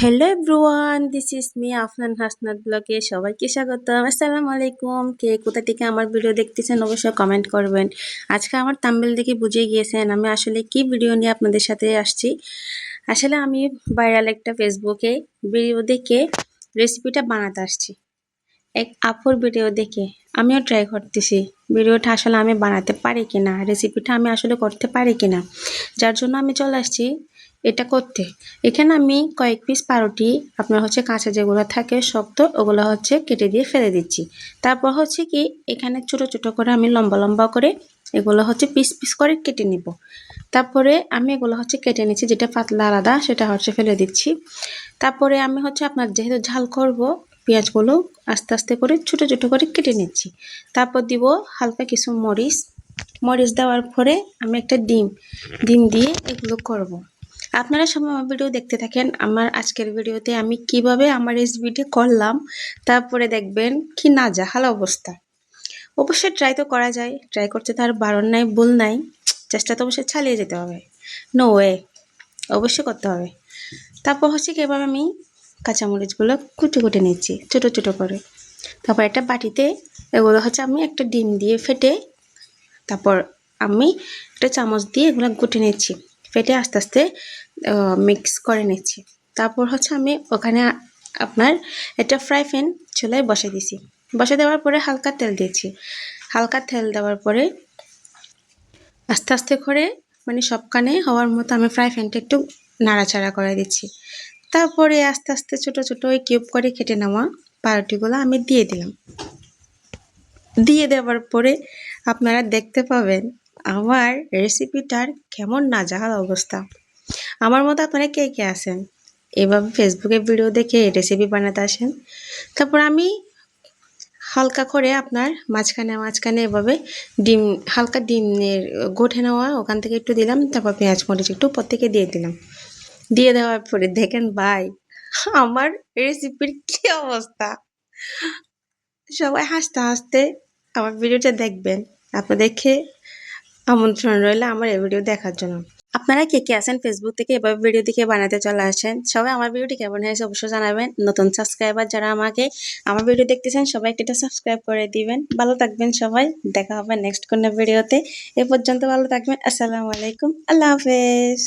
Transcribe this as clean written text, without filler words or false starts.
Hello everyone, this is me Afnan Hasnat ব্লগে সবাইকে স্বাগতম। আসসালামু আলাইকুম। কে কোথা থেকে আমার ভিডিও দেখতেছেন অবশ্যই কমেন্ট করবেন। আজকে আমার থাম্বনেল দেখে বুঝে গিয়েছেন আমি আসলে কি ভিডিও নিয়ে আপনাদের সাথে আসছি। আসলে আমি ভাইরাল একটা ফেসবুকে ভিডিও দেখে রেসিপিটা বানাতে আসছি। এক আপুর ভিডিও দেখে আমিও ট্রাই করতেছি ভিডিওটা আসলে আমি বানাতে পারি কিনা, রেসিপিটা আমি আসলে করতে পারি কিনা, যার জন্য আমি চলে আসছি এটা করতে। এখানে আমি কয়েক পিস পাউরুটি আপনার কাঁচা যেগুলো থাকে শক্ত ওগুলো কেটে দিয়ে ফেলে দিচ্ছি। তারপর কি এখানে ছোট ছোট করে আমি লম্বা লম্বা করে এগুলো পিস পিস করে কেটে নিব। তারপরে আমি এগুলো কেটে নিচ্ছি, যেটা পাতলা আলাদা সেটা ফেলে দিচ্ছি। তারপরে আমি আপনার যেহেতু ঝাল করব পেঁয়াজগুলো আস্তে আস্তে করে ছোট ছোট করে কেটে নিচ্ছি। তারপর দিব হালকা কিছু মরিচ। মরিচ দেওয়ার পরে আমি একটা ডিম ডিম দিয়ে এগুলো করব। আপনারা সবাই আমার ভিডিও দেখতে থাকেন। আমার আজকের ভিডিওতে আমি কিভাবে আমার রেসিপিটি করলাম, তারপরে দেখবেন কি নাজেহাল অবস্থা। অবশ্যই ট্রাই তো করা যায়, ট্রাই করতে তো আর বারণ নাই, ভুল নাই, চেষ্টা তো অবশ্যই চালিয়ে যেতে হবে। নো ওয়ে, অবশ্যই করতে হবে। তারপর কি এবার আমি কাঁচামরিচগুলো কুটে কুটে নিচ্ছি ছোট ছোট করে। তারপর একটা বাটিতে এগুলো আমি একটা ডিম দিয়ে ফেটে, তারপর আমি একটা চামচ দিয়ে এগুলো গুটে নিচ্ছি, ফেটে আস্তে আস্তে মিক্স করে নিচ্ছি। তারপর আমি ওখানে আপনার একটা ফ্রাই প্যান চুলায় বসে দিছি। বসে দেওয়ার পরে হালকা তেল দিয়েছি। হালকা তেল দেওয়ার পরে আস্তে আস্তে করে সবখানে হওয়ার মতো আমি ফ্রাই প্যানটা একটু নাড়াচাড়া করে দিচ্ছি। তারপরে আস্তে আস্তে ছোট ছোট ওই কিউব করে কেটে নেওয়া পাউরুটিগুলো আমি দিয়ে দিলাম। দিয়ে দেওয়ার পরে আপনারা দেখতে পাবেন আমার রেসিপিটার কেমন নাজেহাল অবস্থা। আমার মতো আপনারা কে কে আছেন এভাবে ফেসবুকে ভিডিও দেখে রেসিপি বানাতে আসেন? তারপর আমি হালকা করে আপনার মাঝখানে মাঝখানে এভাবে ডিম, হালকা ডিমের গঠে নেওয়া ওখান থেকে একটু দিলাম। তারপর পেঁয়াজ মরিচ একটু উপর থেকে দিয়ে দিলাম। দিয়ে দেওয়ার পরে দেখেন ভাই আমার রেসিপির কি অবস্থা। সবাই হাসতে হাসতে আমার ভিডিওটা দেখবেন। আপনাদেরকে আমন্ত্রণ রইল আমার এই ভিডিও দেখার জন্য। আপনারা কে কে আছেন ফেসবুক থেকে এভাবে ভিডিও দেখে বানাতে চলে আসেন? সবাই আমার ভিডিওটি কেমন হয়েছে অবশ্যই জানাবেন। নতুন সাবস্ক্রাইবার যারা আমাকে আমার ভিডিও দেখতেছেন সবাই একটা সাবস্ক্রাইব করে দিবেন। ভালো থাকবেন সবাই, দেখা হবে নেক্সট কোনো ভিডিওতে। এ পর্যন্ত ভালো থাকবেন। আসসালামু আলাইকুম, আল্লাহ হাফেজ।